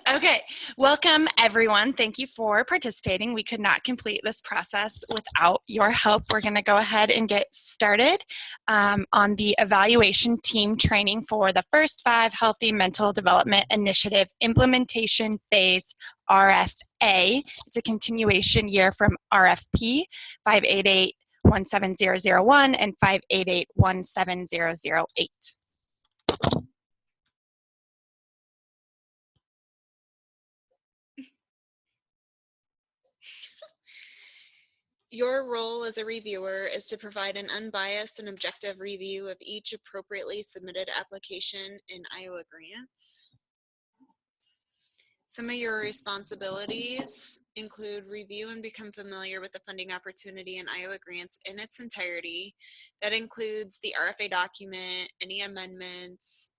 Okay, welcome everyone. Thank you for participating. We could not complete this process without your help. We're going to go ahead and get started on the evaluation team training for the first 5 Healthy Mental Development Initiative Implementation Phase RFA. It's a continuation year from RFP 588-17001 and 588-17008. Your role as a reviewer is to provide an unbiased and objective review of each appropriately submitted application in Iowa grants. Some of your responsibilities include review and become familiar with the funding opportunity in Iowa grants in its entirety. That includes the RFA document, any amendments,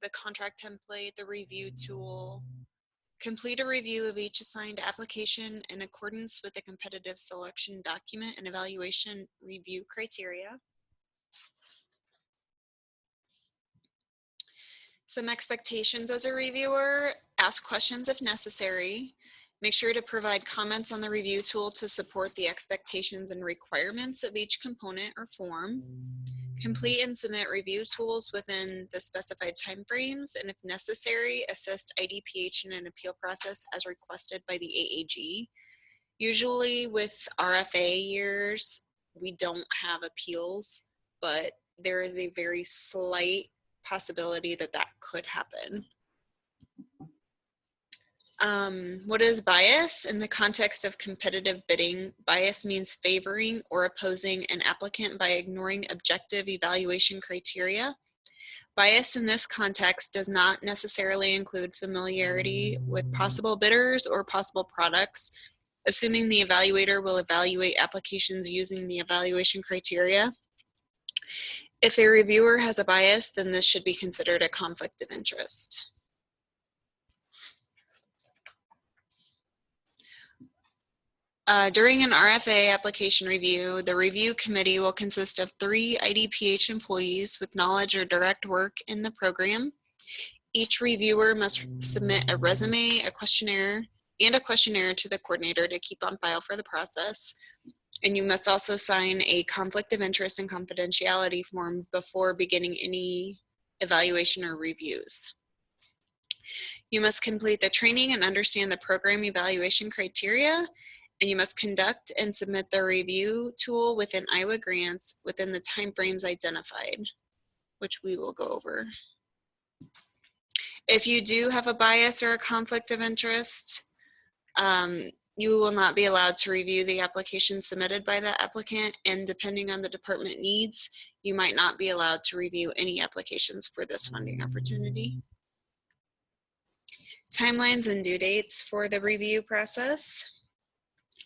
the contract template, the review tool. Complete a review of each assigned application in accordance with the competitive selection document and evaluation review criteria. Some expectations as a reviewer: ask questions if necessary. Make sure to provide comments on the review tool to support the expectations and requirements of each component or form. Complete and submit review tools within the specified timeframes, and if necessary, assist IDPH in an appeal process as requested by the AAG. Usually with RFA years, we don't have appeals, but there is a very slight possibility that that could happen. What is bias? In the context of competitive bidding, bias means favoring or opposing an applicant by ignoring objective evaluation criteria. Bias in this context does not necessarily include familiarity with possible bidders or possible products, assuming the evaluator will evaluate applications using the evaluation criteria. If a reviewer has a bias, then this should be considered a conflict of interest. During an RFA application review, the review committee will consist of 3 IDPH employees with knowledge or direct work in the program. Each reviewer must submit a resume, a questionnaire to the coordinator to keep on file for the process. And you must also sign a conflict of interest and confidentiality form before beginning any evaluation or reviews. You must complete the training and understand the program evaluation criteria, and you must conduct and submit the review tool within Iowa grants within the timeframes identified, which we will go over. If you do have a bias or a conflict of interest, you will not be allowed to review the application submitted by the applicant, and depending on the department needs, you might not be allowed to review any applications for this funding opportunity. Timelines and due dates for the review process.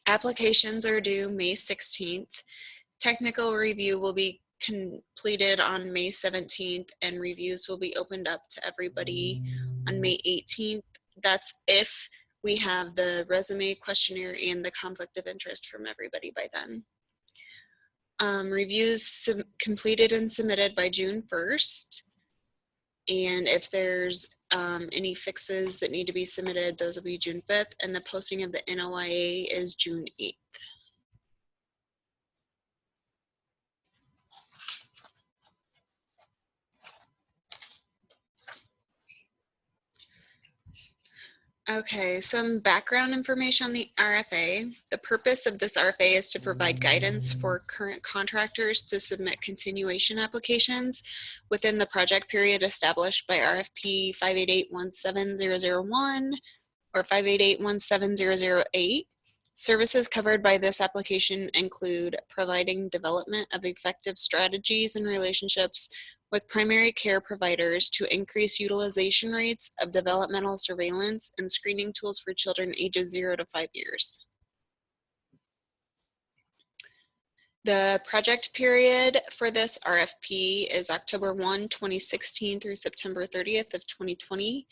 Applications are due May 16th. Technical review will be completed on May 17th, and reviews will be opened up to everybody on May 18th. That's if we have the resume, questionnaire, and the conflict of interest from everybody by then. Reviews completed and submitted by June 1st. And if there's any fixes that need to be submitted, those will be June 5th, and the posting of the NOIA is June 8th. Okay, some background information on the RFA. The purpose of this RFA is to provide guidance for current contractors to submit continuation applications within the project period established by RFP 588-17001 or 588-17008. Services covered by this application include providing development of effective strategies and relationships with primary care providers to increase utilization rates of developmental surveillance and screening tools for children ages 0 to 5 years. The project period for this RFP is October 1, 2016 through September 30th of 2020.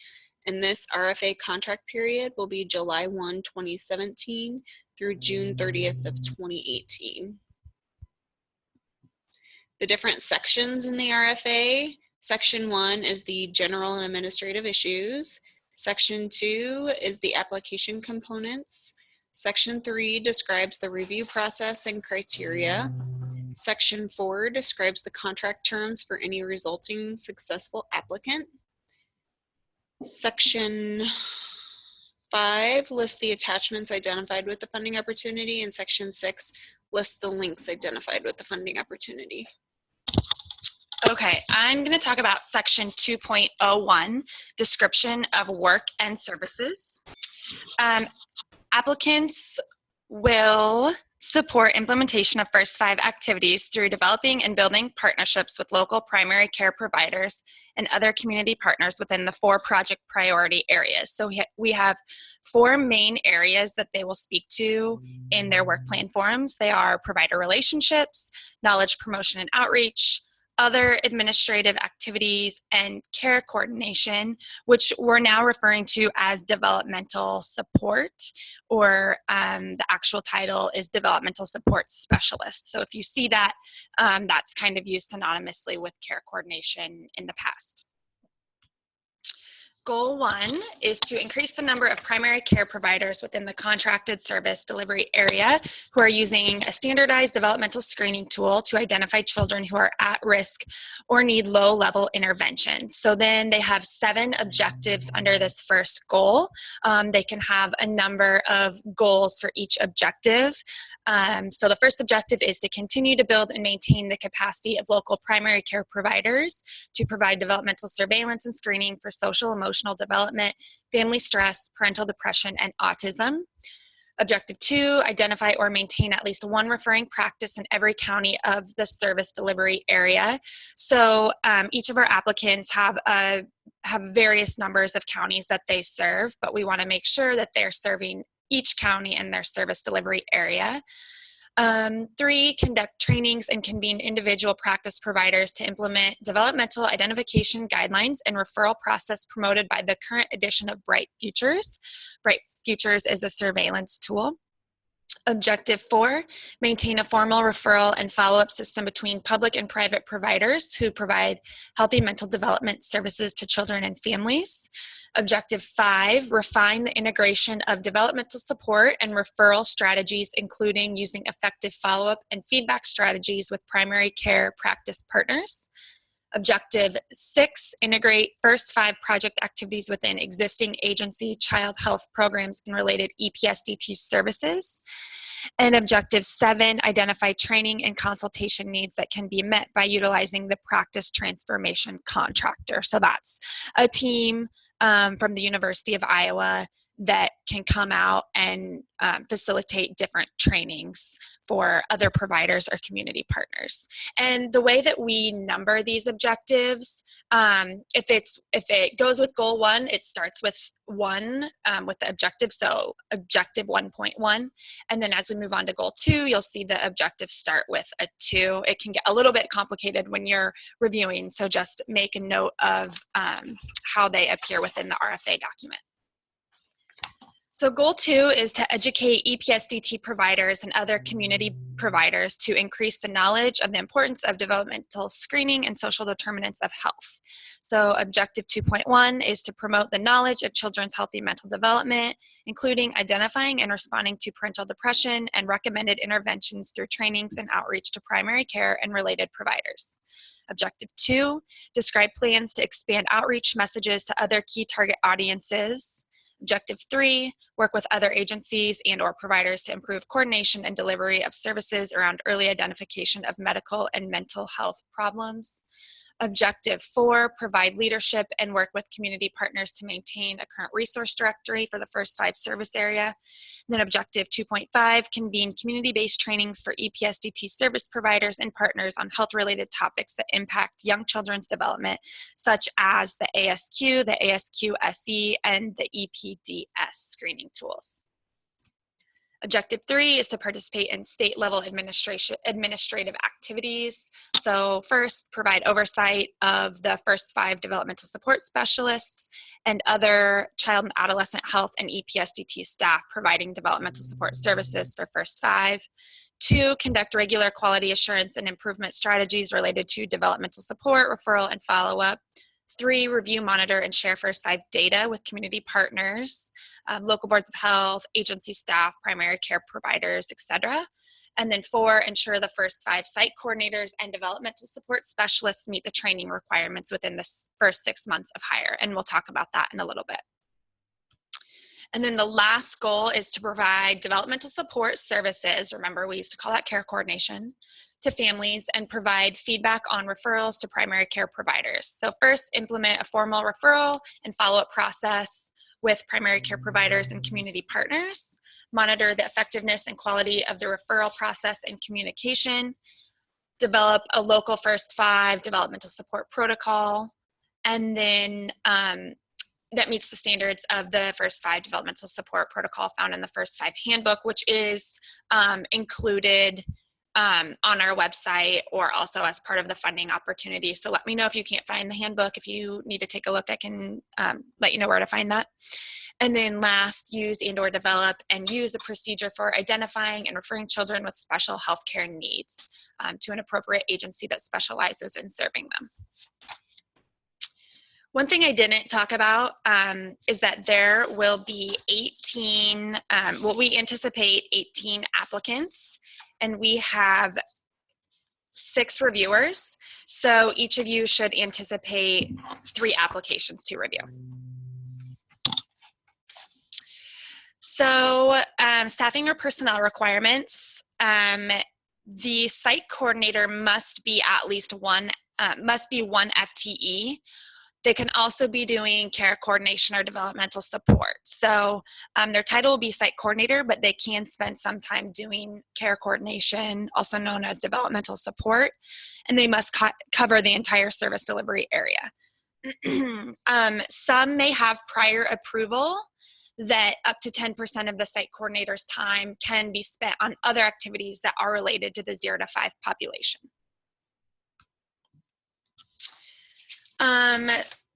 And this RFA contract period will be July 1, 2017 through June 30th of 2018. The different sections in the RFA. Section 1 is the general and administrative issues. Section 2 is the application components. Section 3 describes the review process and criteria. Section 4 describes the contract terms for any resulting successful applicant. Section 5 lists the attachments identified with the funding opportunity, and Section 6 lists the links identified with the funding opportunity. Okay, I'm going to talk about Section 2.01, Description of Work and Services. Applicants will support implementation of first 5 activities through developing and building partnerships with local primary care providers and other community partners within the 4 project priority areas. So we have 4 main areas that they will speak to in their work plan forums. They are provider relationships, knowledge promotion and outreach, other administrative activities, and care coordination, which we're now referring to as developmental support, or the actual title is developmental support specialist. So if you see that, that's kind of used synonymously with care coordination in the past. Goal 1 is to increase the number of primary care providers within the contracted service delivery area who are using a standardized developmental screening tool to identify children who are at risk or need low-level intervention. So then they have 7 objectives under this first goal. They can have a number of goals for each objective. So the first objective is to continue to build and maintain the capacity of local primary care providers to provide developmental surveillance and screening for social, emotional development, family stress, parental depression, and autism. Objective 2, identify or maintain at least 1 referring practice in every county of the service delivery area. So each of our applicants have various numbers of counties that they serve, but we want to make sure that they're serving each county in their service delivery area. 3, conduct trainings and convene individual practice providers to implement developmental identification guidelines and referral process promoted by the current edition of Bright Futures. Bright Futures is a surveillance tool. Objective 4, maintain a formal referral and follow-up system between public and private providers who provide healthy mental development services to children and families. Objective 5, refine the integration of developmental support and referral strategies, including using effective follow-up and feedback strategies with primary care practice partners. Objective 6, integrate first 5 project activities within existing agency child health programs and related EPSDT services. And Objective 7, identify training and consultation needs that can be met by utilizing the practice transformation contractor. So that's a team from the University of Iowa that can come out and facilitate different trainings for other providers or community partners. And the way that we number these objectives, if it goes with goal 1, it starts with 1 with the objective, so objective 1.1. And then as we move on to goal 2, you'll see the objectives start with a 2. It can get a little bit complicated when you're reviewing, so just make a note of how they appear within the RFA document. So goal 2 is to educate EPSDT providers and other community providers to increase the knowledge of the importance of developmental screening and social determinants of health. So objective 2.1 is to promote the knowledge of children's healthy mental development, including identifying and responding to parental depression and recommended interventions through trainings and outreach to primary care and related providers. Objective 2, describe plans to expand outreach messages to other key target audiences. Objective 3, work with other agencies and or providers to improve coordination and delivery of services around early identification of medical and mental health problems. Objective 4, provide leadership and work with community partners to maintain a current resource directory for the first 5 service area. And then Objective 2.5, convene community-based trainings for EPSDT service providers and partners on health-related topics that impact young children's development, such as the ASQ, the ASQ-SE, and the EPDS screening tools. Objective 3 is to participate in state-level administrative activities. So first, provide oversight of the first 5 developmental support specialists and other child and adolescent health and EPSDT staff providing developmental support services for first 5. 2, conduct regular quality assurance and improvement strategies related to developmental support, referral, and follow-up. 3, review, monitor, and share first 5 data with community partners, local boards of health, agency staff, primary care providers, etc. And then 4, ensure the first 5 site coordinators and developmental support specialists meet the training requirements within the first 6 months of hire. And we'll talk about that in a little bit. And then the last goal is to provide developmental support services, remember we used to call that care coordination, to families and provide feedback on referrals to primary care providers. So first, implement a formal referral and follow-up process with primary care providers and community partners. Monitor the effectiveness and quality of the referral process and communication. Develop a local first 5 developmental support protocol. And then that meets the standards of the first 5 developmental support protocol found in the first 5 handbook, which is included on our website or also as part of the funding opportunity. So let me know if you can't find the handbook. If you need to take a look, I can let you know where to find that. And then last, use and/or develop and use a procedure for identifying and referring children with special healthcare needs to an appropriate agency that specializes in serving them. One thing I didn't talk about is that there will be 18, we anticipate 18 applicants, and we have 6 reviewers. So each of you should anticipate 3 applications to review. So staffing or personnel requirements, the site coordinator must be at least one FTE. They can also be doing care coordination or developmental support. So their title will be site coordinator, but they can spend some time doing care coordination, also known as developmental support, and they must cover the entire service delivery area. Some may have prior approval that up to 10% of the site coordinator's time can be spent on other activities that are related to the 0 to 5 population.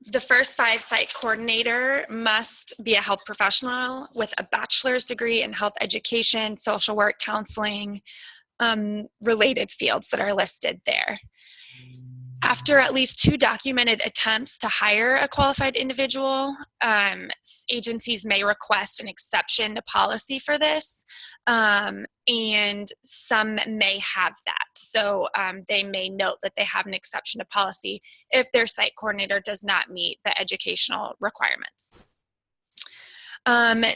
The first 5 site coordinator must be a health professional with a bachelor's degree in health education, social work, counseling, related fields that are listed there. After at least 2 documented attempts to hire a qualified individual, agencies may request an exception to policy for this, and some may have that. So they may note that they have an exception to policy if their site coordinator does not meet the educational requirements.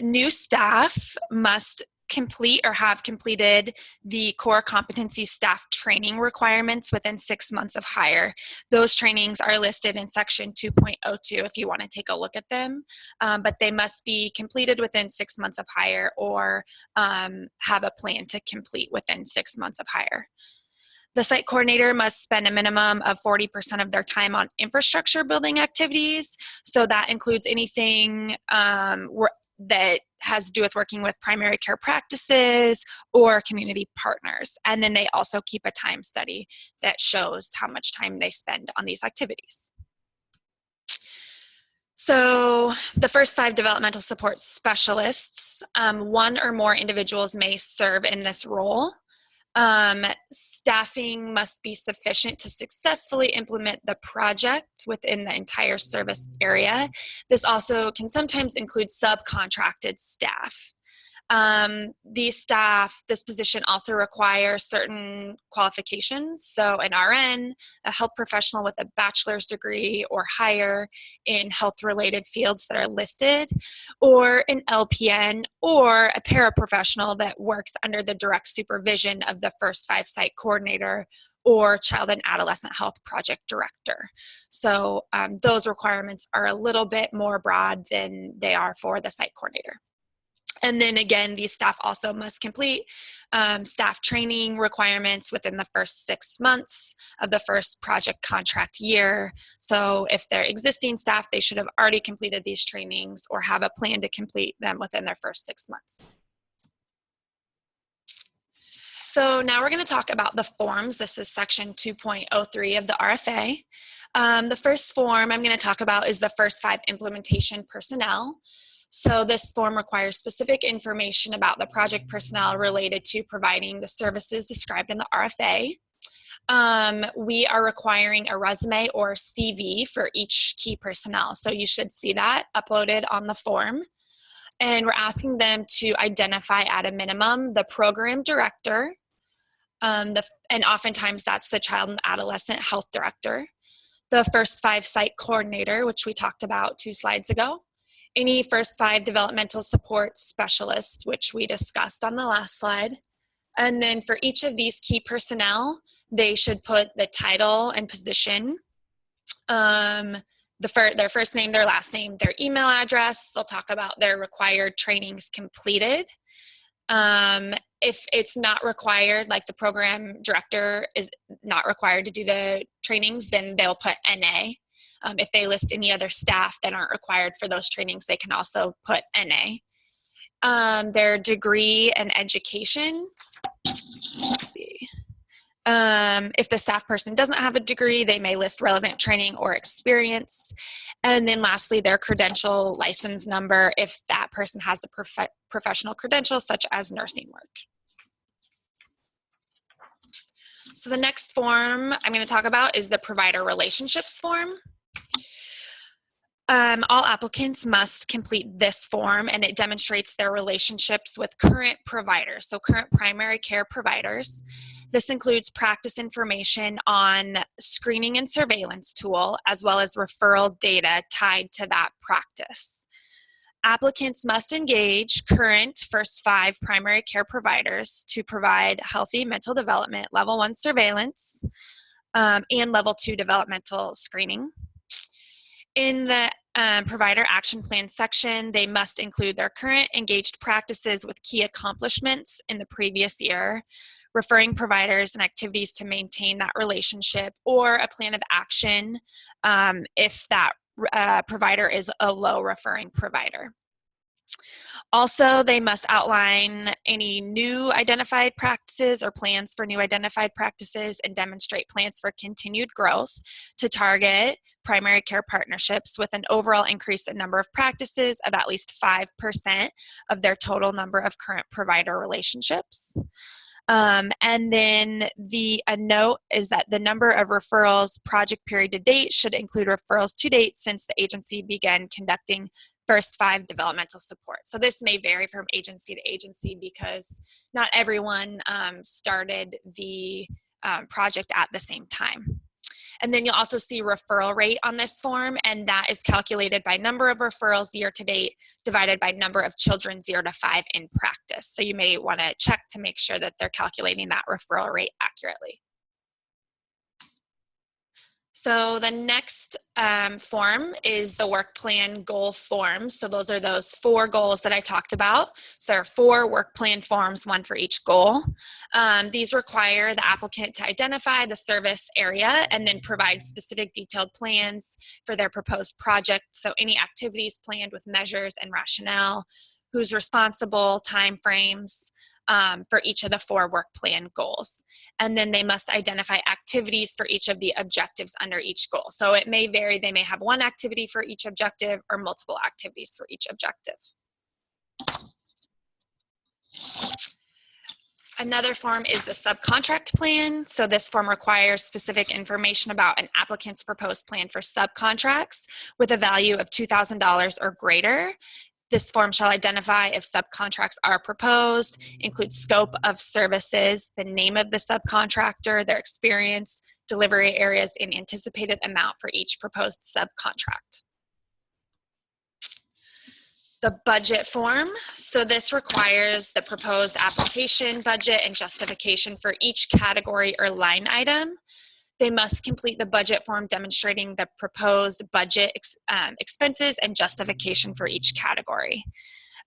New staff must complete or have completed the core competency staff training requirements within 6 months of hire. Those trainings are listed in section 2.02 if you want to take a look at them, but they must be completed within 6 months of hire or have a plan to complete within 6 months of hire. The site coordinator must spend a minimum of 40% of their time on infrastructure building activities. So that includes anything that has to do with working with primary care practices or community partners. And then they also keep a time study that shows how much time they spend on these activities. So the first 5 developmental support specialists, 1 or more individuals may serve in this role. Staffing must be sufficient to successfully implement the project within the entire service area. This also can sometimes include subcontracted staff. This position also requires certain qualifications. So an RN, a health professional with a bachelor's degree or higher in health-related fields that are listed, or an LPN or a paraprofessional that works under the direct supervision of the first 5 site coordinator or child and adolescent health project director. So those requirements are a little bit more broad than they are for the site coordinator. And then again, these staff also must complete staff training requirements within the first 6 months of the first project contract year. So if they're existing staff, they should have already completed these trainings or have a plan to complete them within their first 6 months. So now we're going to talk about the forms. This is section 2.03 of the RFA. The first form I'm going to talk about is the first 5 implementation personnel. So this form requires specific information about the project personnel related to providing the services described in the RFA. We are requiring a resume or CV for each key personnel. So you should see that uploaded on the form. And we're asking them to identify at a minimum the program director, and oftentimes that's the child and adolescent health director, the first 5 site coordinator, which we talked about 2 slides ago, any first 5 developmental support specialists, which we discussed on the last slide. And then for each of these key personnel, they should put the title and position, their first name, their last name, their email address. They'll talk about their required trainings completed. If it's not required, like the program director is not required to do the trainings, then they'll put NA. If they list any other staff that aren't required for those trainings, they can also put NA. Their degree and education. Let's see. If the staff person doesn't have a degree, they may list relevant training or experience. And then lastly, their credential license number if that person has a professional credential such as nursing work. So the next form I'm going to talk about is the provider relationships form. All applicants must complete this form, and it demonstrates their relationships with current providers, so current primary care providers. This includes practice information on screening and surveillance tool, as well as referral data tied to that practice. Applicants must engage current first 5 primary care providers to provide healthy mental development, level 1 surveillance, and level 2 developmental screening. In the provider action plan section, they must include their current engaged practices with key accomplishments in the previous year, referring providers and activities to maintain that relationship, or a plan of action if that provider is a low referring provider. Also, they must outline any new identified practices or plans for new identified practices and demonstrate plans for continued growth to target primary care partnerships with an overall increase in number of practices of at least 5% of their total number of current provider relationships. And then a note is that the number of referrals project period to date should include referrals to date since the agency began conducting first 5 developmental support. So this may vary from agency to agency because not everyone started the project at the same time. And then you'll also see referral rate on this form, and that is calculated by number of referrals year to date divided by number of children 0 to 5 in practice. So you may want to check to make sure that they're calculating that referral rate accurately. So the next form is the work plan goal form. So those are those 4 goals that I talked about. So there are 4 work plan forms, 1 for each goal. These require the applicant to identify the service area and then provide specific detailed plans for their proposed project. So any activities planned with measures and rationale, who's responsible, timeframes, for each of the 4 work plan goals. And then they must identify activities for each of the objectives under each goal. So it may vary. They may have 1 activity for each objective or multiple activities for each objective. Another form is the subcontract plan. So this form requires specific information about an applicant's proposed plan for subcontracts with a value of $2,000 or greater. This form shall identify if subcontracts are proposed, include scope of services, the name of the subcontractor, their experience, delivery areas, and anticipated amount for each proposed subcontract. The budget form. So this requires the proposed application, budget, and justification for each category or line item. They must complete the budget form demonstrating the proposed budget expenses and justification for each category.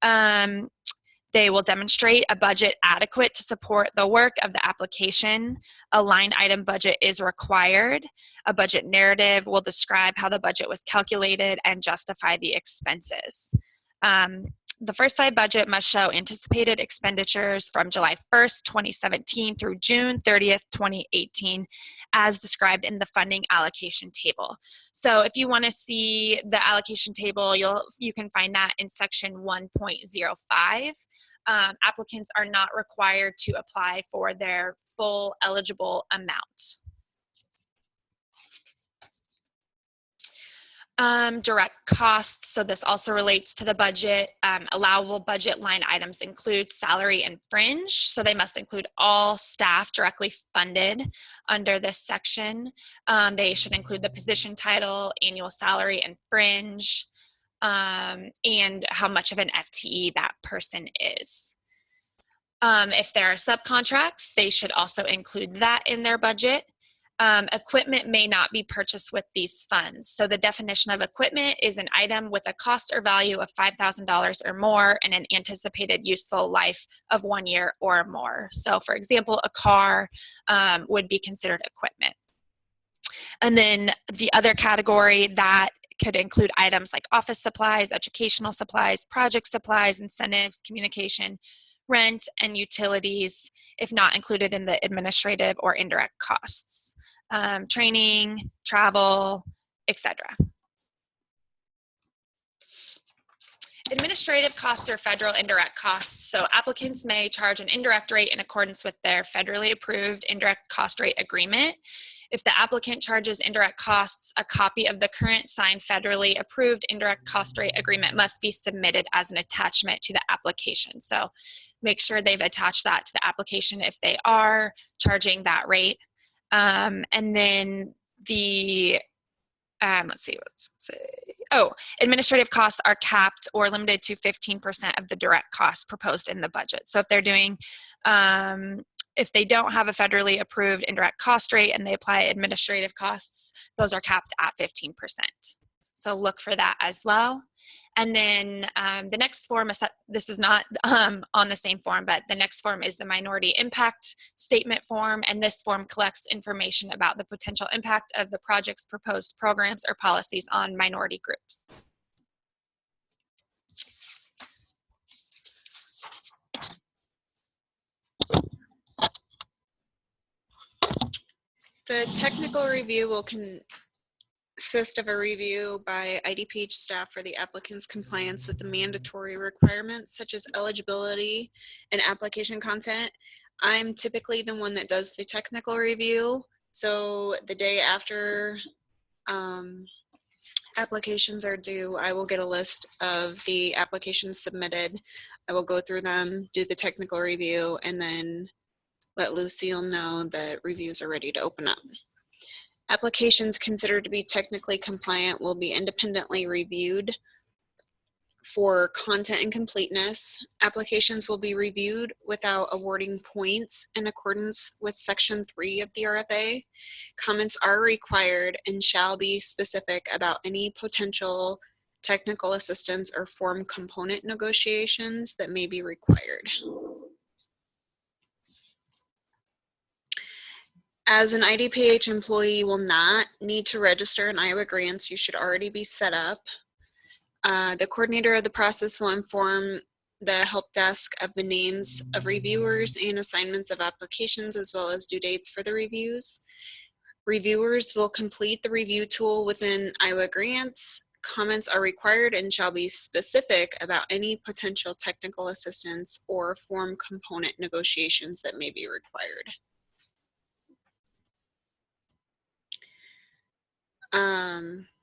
They will demonstrate a budget adequate to support the work of the application. A line item budget is required. A budget narrative will describe how the budget was calculated and justify the expenses. The first 5 budget must show anticipated expenditures from July 1st, 2017 through June 30th, 2018, as described in the funding allocation table. So if you want to see the allocation table, you can find that in section 1.05. Applicants are not required to apply for their full eligible amount. Direct costs, so this also relates to the budget. Allowable budget line items include salary and fringe, so they must include all staff directly funded under this section. They should include the position title, annual salary and fringe, and how much of an FTE that person is. If there are subcontracts, they should also include that in their budget. Equipment may not be purchased with these funds. So the definition of equipment is an item with a cost or value of $5,000 or more and an anticipated useful life of 1 year or more. So for example, a car would be considered equipment. And then the other category that could include items like office supplies, educational supplies, project supplies, incentives, communication, rent, and utilities, if not included in the administrative or indirect costs, training, travel, etc. Administrative costs are federal indirect costs, so applicants may charge an indirect rate in accordance with their federally approved indirect cost rate agreement. If the applicant charges indirect costs, a copy of the current signed federally approved indirect cost rate agreement must be submitted as an attachment to the application. So make sure they've attached that to the application if they are charging that rate. And then the, let's see, let's say, oh, administrative costs are capped or limited to 15% of the direct costs proposed in the budget. So if they're doing, if they don't have a federally approved indirect cost rate and they apply administrative costs, those are capped at 15%. So look for that as well. And then the next form, is this is not on the same form, but the next form is the minority impact statement form. And this form collects information about the potential impact of the project's proposed programs or policies on minority groups. The technical review will consist of a review by IDPH staff for the applicant's compliance with the mandatory requirements such as eligibility and application content. I'm typically the one that does the technical review. So the day after applications are due, I will get a list of the applications submitted. I will go through them, do the technical review, and then let Lucille know that reviews are ready to open up. Applications considered to be technically compliant will be independently reviewed for content and completeness. Applications will be reviewed without awarding points in accordance with Section 3 of the RFA. Comments are required and shall be specific about any potential technical assistance or form component negotiations that may be required. As an IDPH employee will not need to register in Iowa Grants, you should already be set up. The coordinator of the process will inform the help desk of the names of reviewers and assignments of applications, as well as due dates for the reviews. Reviewers will complete the review tool within Iowa Grants. Comments are required and shall be specific about any potential technical assistance or form component negotiations that may be required.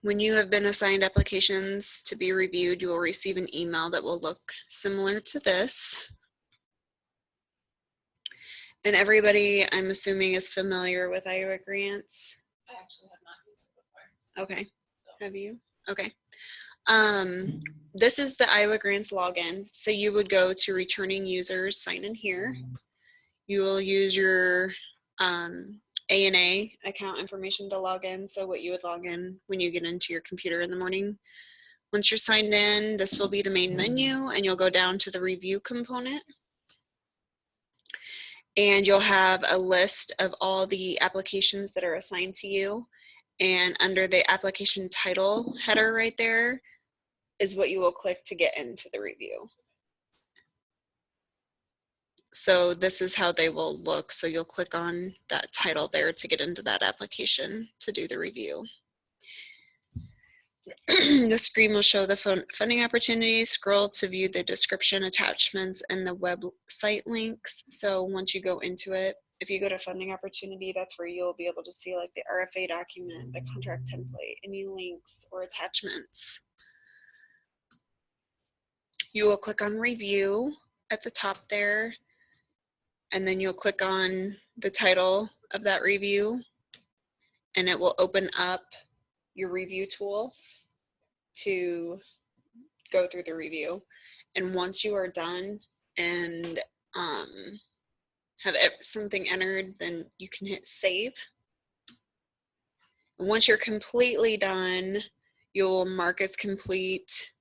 When you have been assigned applications to be reviewed, you will receive an email that will look similar to this. And everybody, I'm assuming, is familiar with Iowa Grants. I actually have not used it before. Okay, have you? Okay. This is the Iowa Grants login. So you would go to returning users, sign in here. You will use your ANA account information to log in. So what you would log in when you get into your computer in the morning. Once you're signed in, this will be the main menu, and you'll go down to the review component. And you'll have a list of all the applications that are assigned to you. And under the application title header right there is what you will click to get into the review. So this is how they will look. So you'll click on that title there to get into that application to do the review. The screen will show the funding opportunities. Scroll to view the description, attachments, and the website links. So once you go into it, if you go to funding opportunity, that's where you'll be able to see like the RFA document, the contract template, any links or attachments. You will click on review at the top there, and then you'll click on the title of that review, and it will open up your review tool to go through the review. And once you are done and have something entered, then you can hit save. And once you're completely done, you'll mark as complete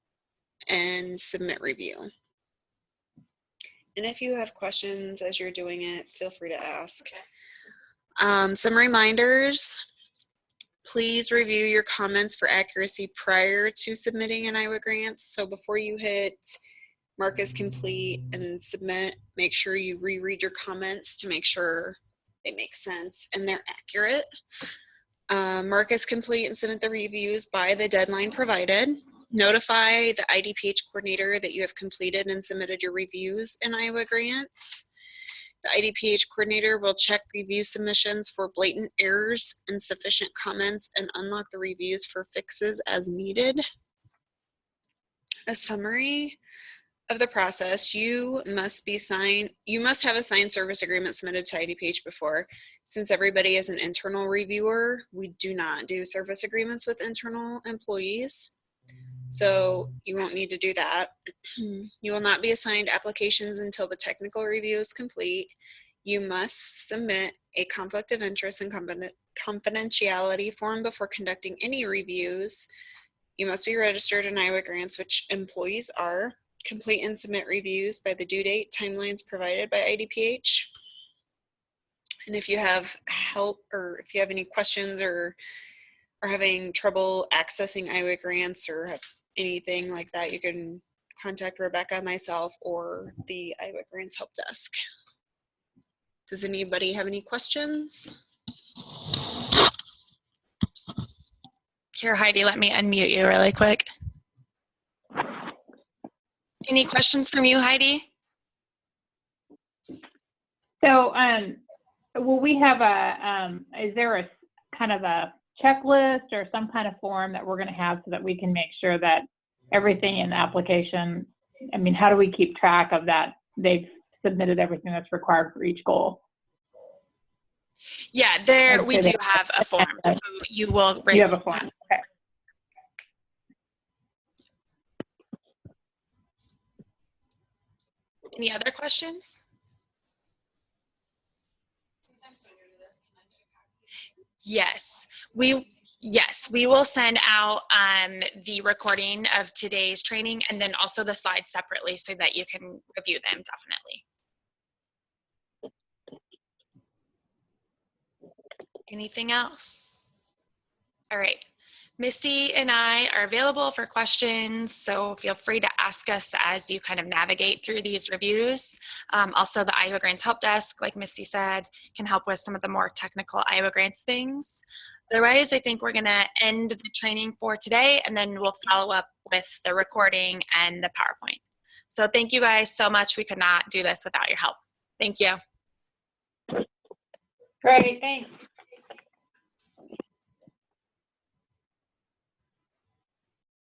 and submit review. And if you have questions as you're doing it, feel free to ask. Some reminders. Please review your comments for accuracy prior to submitting an Iowa grant. So before you hit mark as complete and submit, make sure you reread your comments to make sure they make sense and they're accurate. Mark as complete and submit the reviews by the deadline provided. Notify the IDPH coordinator that you have completed and submitted your reviews in Iowa grants. The IDPH coordinator will check review submissions for blatant errors, insufficient comments, and unlock the reviews for fixes as needed. A summary of the process: you must have a signed service agreement submitted to IDPH before. Since everybody is an internal reviewer, we do not do service agreements with internal employees. So you won't need to do that. You will not be assigned applications until the technical review is complete. You must submit a conflict of interest and confidentiality form before conducting any reviews. You must be registered in Iowa grants, which employees are. Complete and submit reviews by the due date timelines provided by IDPH. And if you have help, or if you have any questions or are having trouble accessing Iowa grants or have anything like that, you can contact Rebecca, myself, or the Iowa Grants Help Desk. Does anybody have any questions? Here, Heidi, let me unmute you really quick. Any questions from you, Heidi? So, will we have is there a kind of a checklist or some kind of form that we're going to have so that we can make sure that everything in the application, I mean, how do we keep track of that they've submitted everything that's required for each goal? Yeah, we do have a form. So you will receive. You have a form. Okay. Any other questions? Yes, we will send out the recording of today's training and then also the slides separately so that you can review them, definitely. Anything else? All right. Missy and I are available for questions, so feel free to ask us as you kind of navigate through these reviews. Also, the Iowa Grants Help Desk, like Misty said, can help with some of the more technical Iowa Grants things. Otherwise, I think we're going to end the training for today, and then we'll follow up with the recording and the PowerPoint. So thank you guys so much. We could not do this without your help. Thank you. Great, thanks.